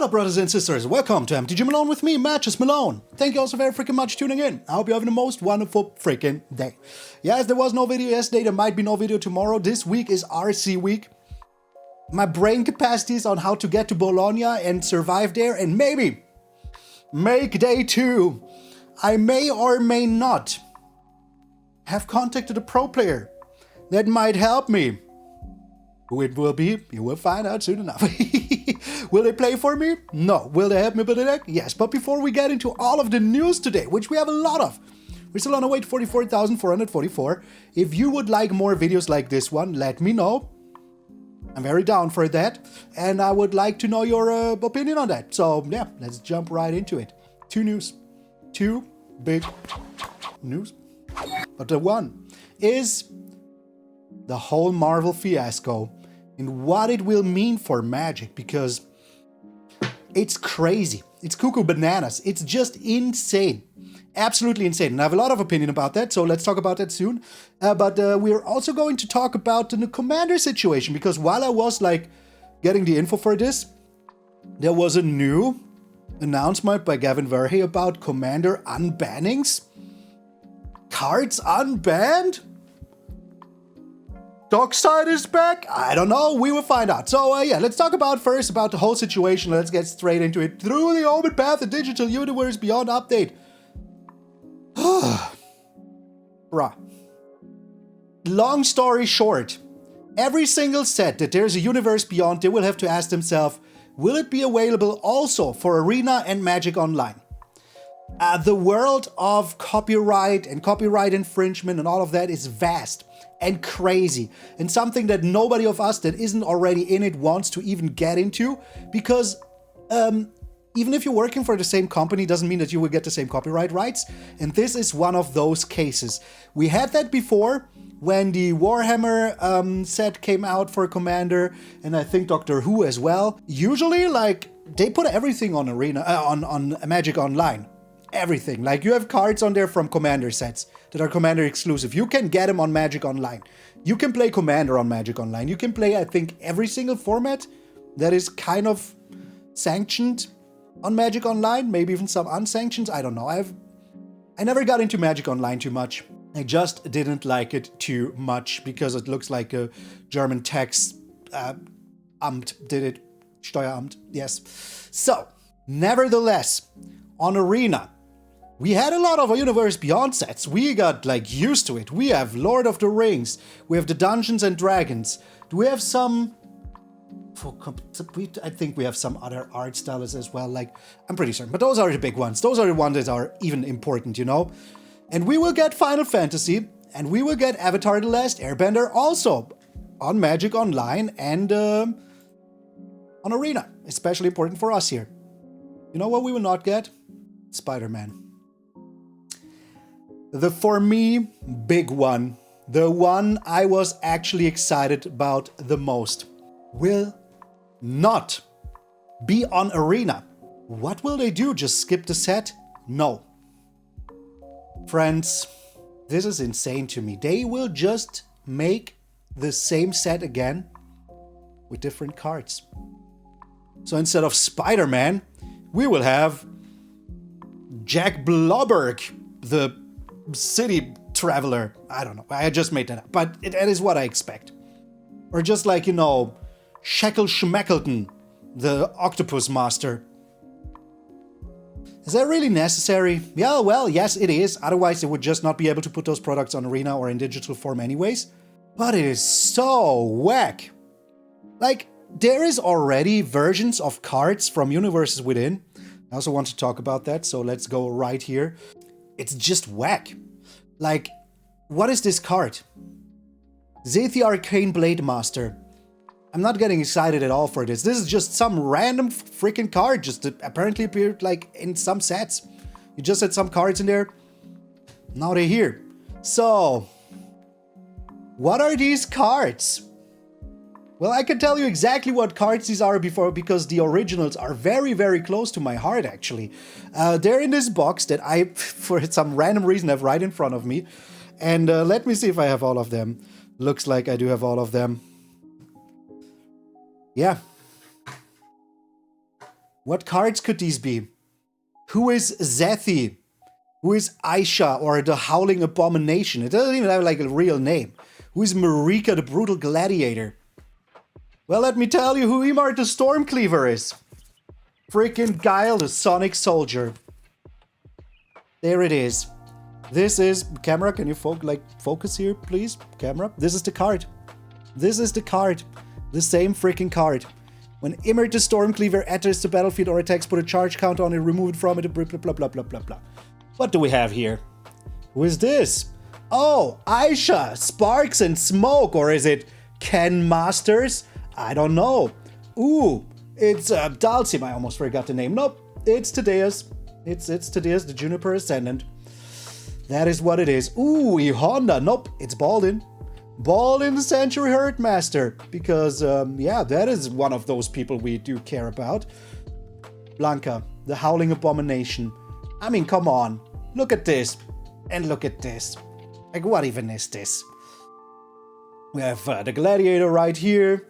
What up, brothers and sisters? Welcome to MTG Malone with me, MTG Malone. Thank you all so very freaking much tuning in. I hope you're having the most wonderful freaking day. Yes, there was no video yesterday, there might be no video tomorrow. This week is RC week. My brain capacities on how to get to Bologna and survive there and maybe make day 2. I may or may not have contacted a pro player that might help me. Who it will be, you will find out soon enough. Will they play for me? No. Will they help me build a deck? Yes. But before we get into all of the news today, which we have a lot of, we're still on our way to 44,444. If you would like more videos like this one, let me know. I'm very down for that. And I would like to know your opinion on that. So yeah, let's jump right into it. 2 news. 2 big news. But the one is the whole Marvel fiasco and what it will mean for Magic, because it's crazy. It's cuckoo bananas. It's just insane. Absolutely insane. And I have a lot of opinion about that, so let's talk about that soon. But we're also going to talk about the Commander situation, because while I was like getting the info for this, there was a new announcement by Gavin Verhey about Commander unbannings. Cards unbanned? Dockside is back? I don't know. We will find out. So yeah, let's talk about first about the whole situation. Let's get straight into it. Through the Omen Path, the Digital Universe Beyond update. Bruh. Long story short, every single set that there's a Universe Beyond, they will have to ask themselves, will it be available also for Arena and Magic Online? The world of copyright and copyright infringement and all of that is vast and crazy, and something that nobody of us that isn't already in it wants to even get into, because even if you're working for the same company doesn't mean that you will get the same copyright rights, and this is one of those cases. We had that before when the Warhammer set came out for Commander, and I think Doctor Who as well. Usually, like, they put everything on Arena, on Magic Online. Everything. Like, you have cards on there from Commander sets that are Commander exclusive. You can get them on Magic Online. You can play Commander on Magic Online. You can play, I think, every single format that is kind of sanctioned on Magic Online. Maybe even some unsanctioned. I don't know. I never got into Magic Online too much. I just didn't like it too much because it looks like a German tax Amt did it. Steueramt. Yes. So, nevertheless, on Arena, we had a lot of Universe Beyond sets. We got like used to it. We have Lord of the Rings. We have the Dungeons and Dragons. Do we have some? I think we have some other art styles as well. Like, I'm pretty certain. But those are the big ones. Those are the ones that are even important, you know? And we will get Final Fantasy. And we will get Avatar: The Last Airbender also on Magic Online and on Arena. Especially important for us here. You know what we will not get? Spider-Man. The, for me, big one, the one I was actually excited about the most, will not be on Arena. What will they do? Just skip the set? No. Friends, this is insane to me. They will just make the same set again with different cards. So instead of Spider-Man, we will have Jack Blobberg, the city traveler. I don't know. I just made that up. But that is what I expect. Or just like, you know, Shackle Schmeckleton, the octopus master. Is that really necessary? Yeah, well, yes, it is. Otherwise, they would just not be able to put those products on Arena or in digital form anyways. But it is so whack. Like, there is already versions of cards from Universes Within. I also want to talk about that, so let's go right here. It's just whack. Like, what is this card? Zeth the Arcane Blade Master. I'm not getting excited at all for this. This is just some random freaking card, just that apparently appeared like in some sets. You just had some cards in there. Now they're here. So, what are these cards? Well, I can tell you exactly what cards these are because the originals are very, very close to my heart, actually. They're in this box that I, for some random reason, have right in front of me. And let me see if I have all of them. Looks like I do have all of them. Yeah. What cards could these be? Who is Zethi? Who is Aisha or the Howling Abomination? It doesn't even have like a real name. Who is Marika the Brutal Gladiator? Well, let me tell you who Emart the Stormcleaver is. Freaking Guile the Sonic Soldier. There it is. This is... Camera, can you focus here, please? Camera. This is the card. This is the card. The same freaking card. When Emart the Stormcleaver enters the battlefield or attacks, put a charge count on it, remove it from it, blah, blah, blah, blah, blah, blah, blah. What do we have here? Who is this? Oh, Aisha, Sparks and Smoke, or is it Ken Masters? I don't know. Ooh, it's Dalsim, I almost forgot the name. Nope, it's Tadeus. It's Tadeus, the Juniper Ascendant. That is what it is. Ooh, Honda. Nope, it's Baldin. Baldin the Century Herdmaster. Because, yeah, that is one of those people we do care about. Blanca, the Howling Abomination. I mean, come on. Look at this. And look at this. Like, what even is this? We have the Gladiator right here.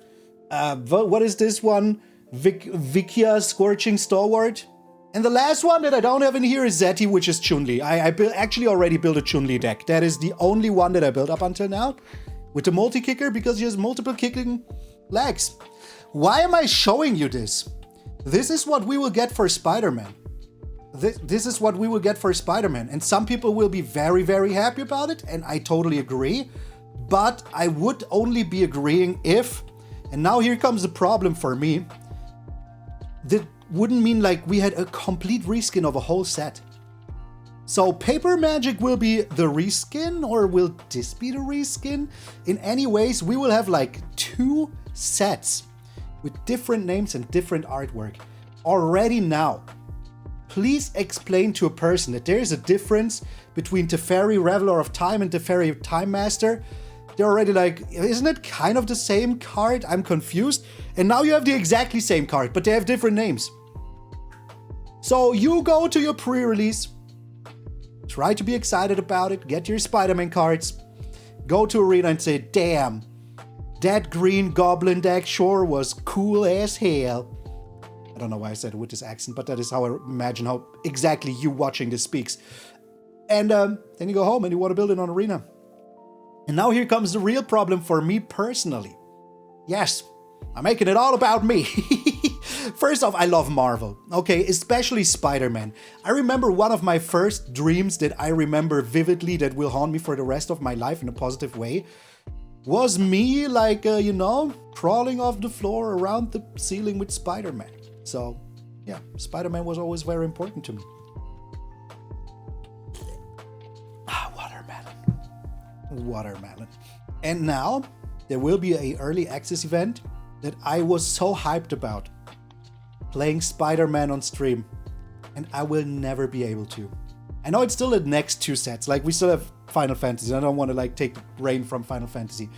What is this one? Vikia Scorching Stalwart. And the last one that I don't have in here is Zeti, which is Chun-Li. I actually already built a Chun-Li deck. That is the only one that I built up until now. With the multi-kicker, because she has multiple kicking legs. Why am I showing you this? This is what we will get for Spider-Man. This is what we will get for Spider-Man. And some people will be very, very happy about it. And I totally agree. But I would only be agreeing if... And now here comes the problem for me. That wouldn't mean like we had a complete reskin of a whole set. So Paper Magic will be the reskin, or will this be the reskin? In any ways, we will have like 2 sets with different names and different artwork already now. Please explain to a person that there is a difference between Teferi Reveler of Time and Teferi Time Master. They're already like, isn't it kind of the same card? I'm confused. And now you have the exactly same card, but they have different names. So you go to your pre-release, try to be excited about it, get your Spider-Man cards, go to Arena and say, damn, that green goblin deck sure was cool as hell. I don't know why I said it with this accent, but that is how I imagine how exactly you watching this speaks. And then you go home and you want to build it on Arena. And now here comes the real problem for me personally. Yes, I'm making it all about me. First off, I love Marvel, okay, especially Spider-Man. I remember one of my first dreams that I remember vividly that will haunt me for the rest of my life in a positive way was me, like, you know, crawling off the floor around the ceiling with Spider-Man. So, yeah, Spider-Man was always very important to me. Watermelon. And now there will be an early access event that I was so hyped about. Playing Spider-Man on stream. And I will never be able to. I know it's still the next 2 sets. Like, we still have Final Fantasy. I don't want to, like, take the reign from Final Fantasy.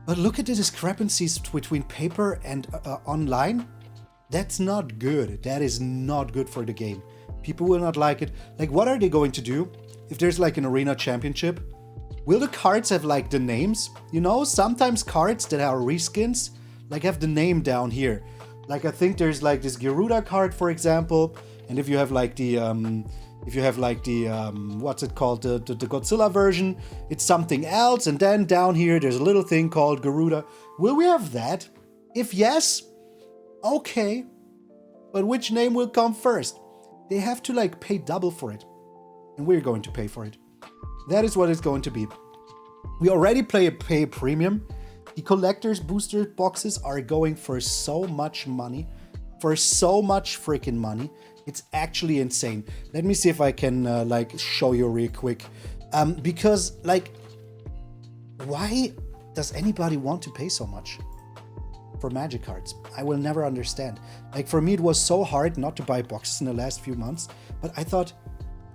But look at the discrepancies between paper and online. That's not good. That is not good for the game. People will not like it. Like, what are they going to do if there's, like, an Arena Championship? Will the cards have, like, the names? You know, sometimes cards that are reskins, like, have the name down here. Like, I think there's, like, this Garuda card, for example. And if you have, like, the, what's it called? The Godzilla version, it's something else. And then down here, there's a little thing called Garuda. Will we have that? If yes, okay. But which name will come first? They have to, like, pay double for it. And we're going to pay for it. That is what it's going to be. We already pay premium. The collector's booster boxes are going for so much money. For so much freaking money. It's actually insane. Let me see if I can, like, show you real quick. Because, like, why does anybody want to pay so much for Magic cards? I will never understand. Like, for me, it was so hard not to buy boxes in the last few months. But I thought,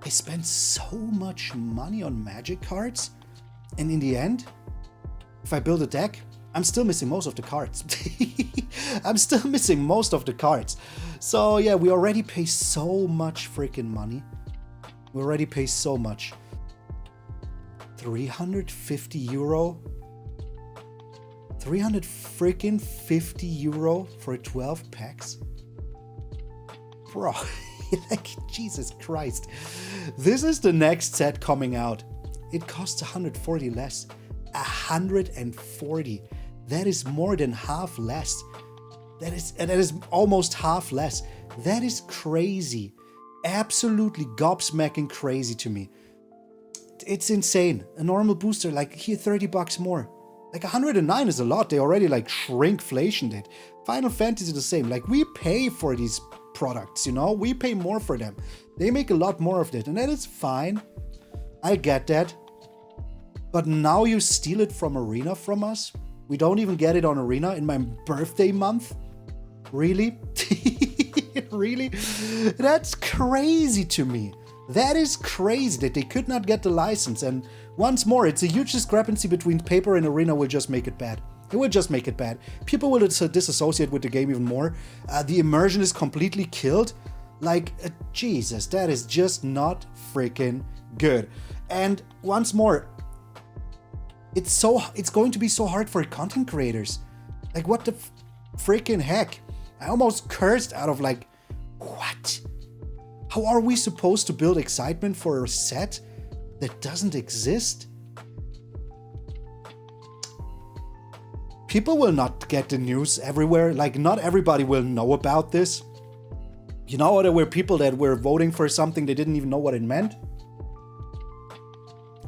I spent so much money on Magic cards, and in the end, if I build a deck, I'm still missing most of the cards. I'm still missing most of the cards. So yeah, we already pay so much freaking money. We already pay so much. 350 euro? 300 freaking 50 euro for 12 packs? bro, like, Jesus Christ. This is the next set coming out. It costs 140 less. 140. That is more than half less. That is almost half less. That is crazy. Absolutely gobsmacking crazy to me. It's insane. A normal booster, like here, 30 bucks more. Like 109 is a lot. They already like shrinkflationed it. Final Fantasy the same. Like we pay for these products, you know? We pay more for them. They make a lot more of it, and that is fine. I get that. But now you steal it from Arena from us? We don't even get it on Arena in my birthday month? Really? Really? That's crazy to me. That is crazy that they could not get the license. And once more, it's a huge discrepancy between paper and Arena will just make it bad. It will just make it bad. People will disassociate with the game even more. The immersion is completely killed. Like, Jesus, that is just not freaking good. And once more, it's going to be so hard for content creators. Like, what the freaking heck? I almost cursed out of like, what? How are we supposed to build excitement for a set that doesn't exist? People will not get the news everywhere. Like, not everybody will know about this. You know, there were people that were voting for something they didn't even know what it meant.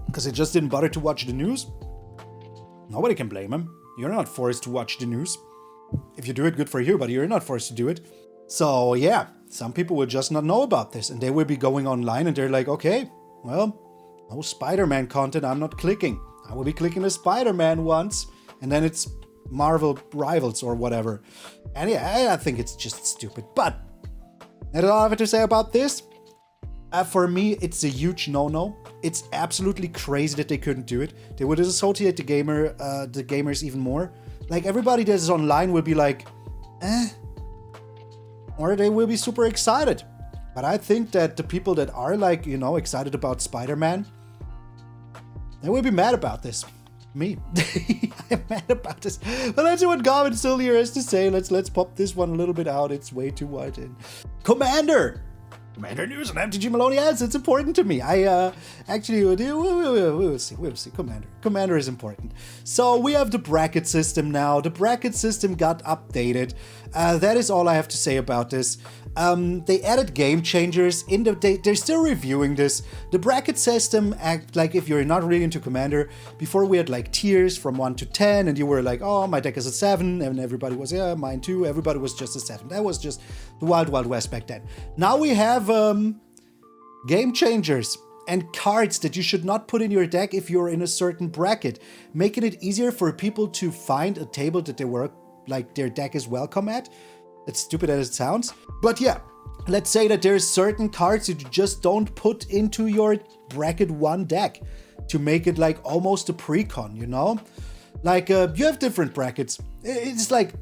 Because they just didn't bother to watch the news. Nobody can blame them. You're not forced to watch the news. If you do it, good for you, but you're not forced to do it. So yeah, some people will just not know about this, and they will be going online and they're like, okay, well, no Spider-Man content, I'm not clicking. I will be clicking the Spider-Man once, and then it's Marvel Rivals or whatever. And yeah, I think it's just stupid. But that's all I have to say about this. For me, it's a huge no-no. It's absolutely crazy that they couldn't do it. They would disassociate the gamers even more. Like, everybody that is online will be like, eh. Or they will be super excited. But I think that the people that are like, you know, excited about Spider-Man, they will be mad about this. Me. I'm mad about this. But let's see what Garvin still here has to say. Let's pop this one a little bit out. It's way too wide in. Commander news on MTG Malone. Yes, it's important to me. I actually we'll see. Commander is important. So we have the bracket system now. The bracket system got updated. That is all I have to say about this. They added game changers. They're still reviewing this. The bracket system act like if you're not really into Commander. Before we had like tiers from 1 to 10, and you were like, oh, my deck is a 7, and everybody was, yeah, mine too. Everybody was just a 7. That was just the Wild Wild West back then. Now we have game changers and cards that you should not put in your deck if you're in a certain bracket, making it easier for people to find a table that they were like their deck is welcome at. As stupid as it sounds. But yeah, let's say that there's certain cards that you just don't put into your bracket 1 deck to make it like almost a pre-con, you know? Like, you have different brackets. It's like,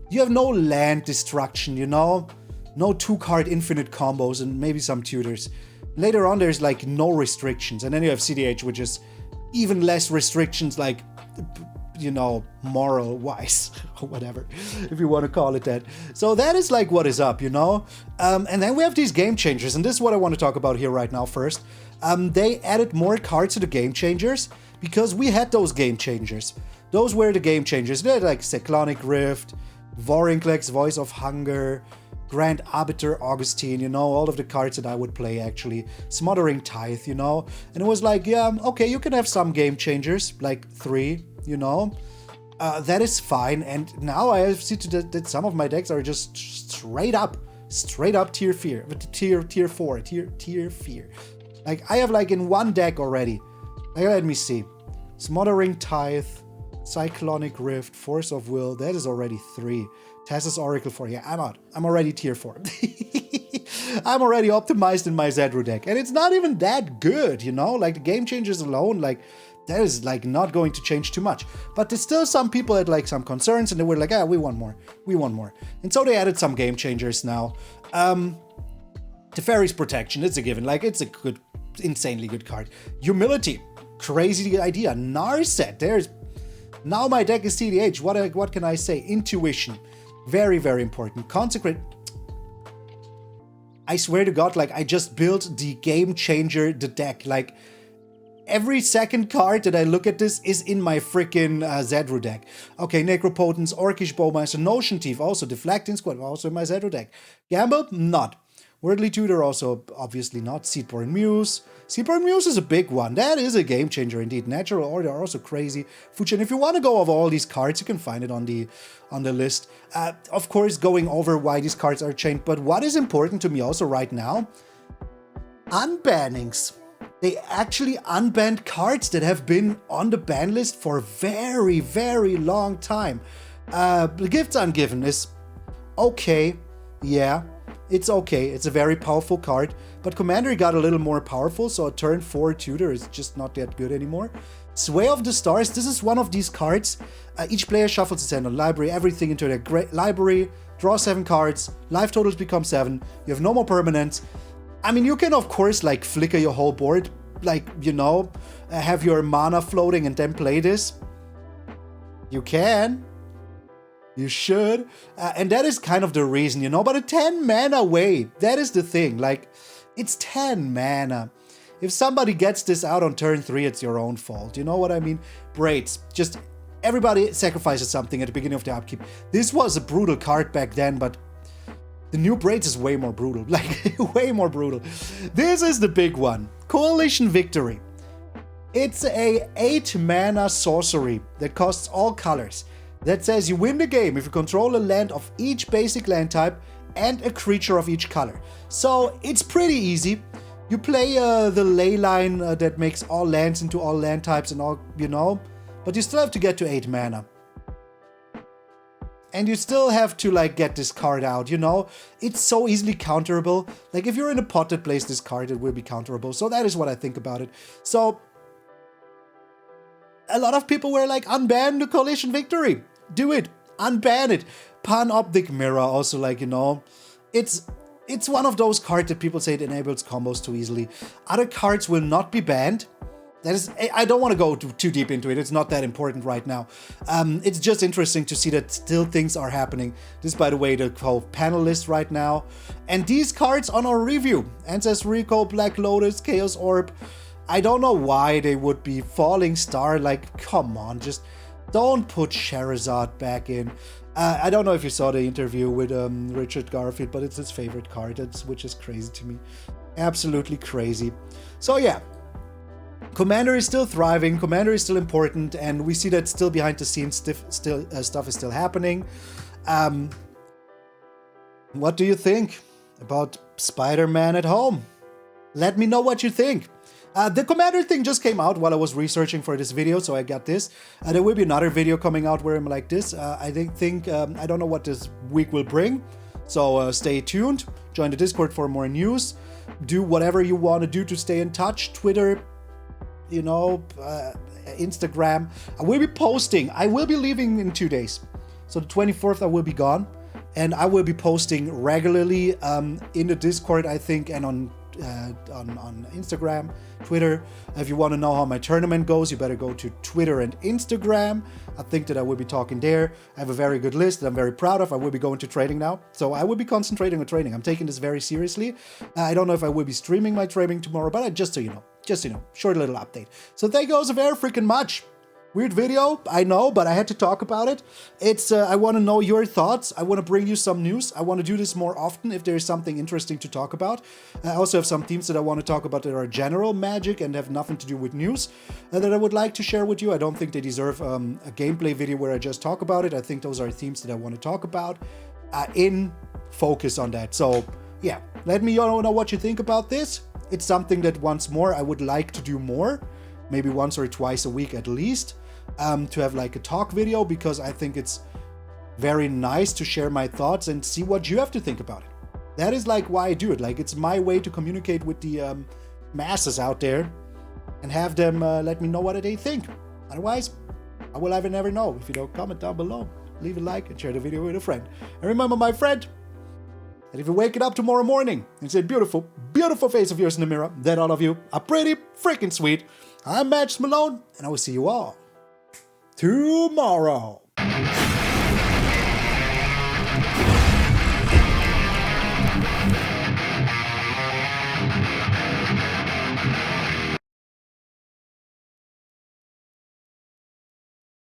you have no land destruction, you know? No 2-card infinite combos and maybe some tutors. Later on, there's like no restrictions. And then you have CDH, which is even less restrictions, like, you know, moral-wise, or whatever, if you want to call it that. So that is like what is up, you know? And then we have these game changers, and this is what I want to talk about here right now first. They added more cards to the game changers, because we had those game changers. Those were the game changers. They're like Cyclonic Rift, Vorinclex, Voice of Hunger, Grand Arbiter Augustine, you know, all of the cards that I would play actually. Smothering Tithe, you know? And it was like, yeah, okay, you can have some game changers, like 3, you know? That is fine. And now I have seen that some of my decks are just straight up tier 4. Like, I have like in 1 deck already. Like, let me see. Smothering Tithe, Cyclonic Rift, Force of Will, that is already 3. Tessa's Oracle 4. Yeah, I'm out. I'm already tier 4. I'm already optimized in my Zedru deck. And it's not even that good, you know? Like, the game changers alone, like, that is, like, not going to change too much. But there's still some people had, like, some concerns, and they were like, ah, we want more. We want more. And so they added some game changers now. Teferi's Protection, it's a given. Like, it's a good, insanely good card. Humility. Crazy idea. Narset. There's... Now my deck is CDH. What can I say? Intuition. Very, very important. Consecrate. I swear to God, like, I just built the game changer, the deck. Like, every second card that I look at this is in my freaking Zedru deck. Okay, Necropotence, Orcish Bowmaster, Notion Thief, also Deflecting Squad, also in my Zedru deck. Gamble, not. Worldly Tutor, also obviously not. Seedborn Muse. Seedborn Muse is a big one. That is a game changer indeed. Natural Order are also crazy. Fuchin, if you want to go over all these cards, you can find it on the list. Of course, going over why these cards are changed, but what is important to me also right now, unbannings. They actually unbanned cards that have been on the ban list for a very, very long time. The Gifts Ungiven is okay, yeah. It's okay, it's a very powerful card, but Commander got a little more powerful, so a turn 4 tutor is just not that good anymore. Sway of the Stars, this is one of these cards. Each player shuffles his hand on library, everything into their library, draw 7 cards, life totals become 7, you have no more permanents. I mean, you can of course like flicker your whole board, like, you know, have your mana floating and then play this. You can. You should. And that is kind of the reason, you know, but a 10 mana way, that is the thing. Like, it's 10 mana. If somebody gets this out on turn 3, it's your own fault. You know what I mean? Braids. Just everybody sacrifices something at the beginning of the upkeep. This was a brutal card back then, but the new Braids is way more brutal. Like, way more brutal. This is the big one. Coalition Victory. It's a 8 mana sorcery that costs all colors. That says you win the game if you control a land of each basic land type and a creature of each color. So it's pretty easy. You play the ley line that makes all lands into all land types and all, you know, but you still have to get to 8 mana. And you still have to, like, get this card out, you know? It's so easily counterable. Like, if you're in a pot that plays this card, it will be counterable. So that is what I think about it. So, a lot of people were like, unban the Coalition Victory. Do it. Unban it. Panoptic Mirror also, like, you know, it's one of those cards that people say it enables combos too easily. Other cards will not be banned. That is, I don't want to go too deep into it. It's not that important right now. It's just interesting to see that still things are happening. This is, by the way, the whole panel list right now. And these cards on our review. Ancestral Recall, Black Lotus, Chaos Orb. I don't know why they would be Falling Star. Like, come on, just don't put Charizard back in. I don't know if you saw the interview with Richard Garfield, but it's his favorite card, which is crazy to me. Absolutely crazy. So yeah, Commander is still thriving, Commander is still important, and we see that still behind the scenes stuff is still happening. What do you think about Spider-Man at home? Let me know what you think. The Commander thing just came out while I was researching for this video, so I got this. There will be another video coming out where I'm like this. I don't know what this week will bring, so stay tuned. Join the Discord for more news. Do whatever you want to do to stay in touch. Twitter, you know, Instagram. I will be posting. I will be leaving in 2 days. So the 24th I will be gone. And I will be posting regularly in the Discord, I think, and on Instagram, Twitter. If you want to know how my tournament goes, you better go to Twitter and Instagram. I think that I will be talking there. I have a very good list that I'm very proud of. I will be going to trading now, so I will be concentrating on trading. I'm taking this very seriously. I don't know if I will be streaming my trading tomorrow, but just so you know, short little update. So thank you all so very freaking much. Weird video, I know, but I had to talk about it. I want to know your thoughts. I want to bring you some news. I want to do this more often if there is something interesting to talk about. I also have some themes that I want to talk about that are general Magic and have nothing to do with news that I would like to share with you. I don't think they deserve a gameplay video where I just talk about it. I think those are themes that I want to talk about in focus on that. So yeah, let me know what you think about this. It's something that once more I would like to do more, maybe once or twice a week at least. To have like a talk video, because I think it's very nice to share my thoughts and see what you have to think about it. That is like why I do it. Like, it's my way to communicate with the masses out there and have them let me know what they think. Otherwise, I will never know. If you don't, comment down below, leave a like and share the video with a friend. And remember, my friend, that if you wake it up tomorrow morning and see a beautiful, beautiful face of yours in the mirror, then all of you are pretty freaking sweet. I'm MtgA Malone, and I will see you all tomorrow.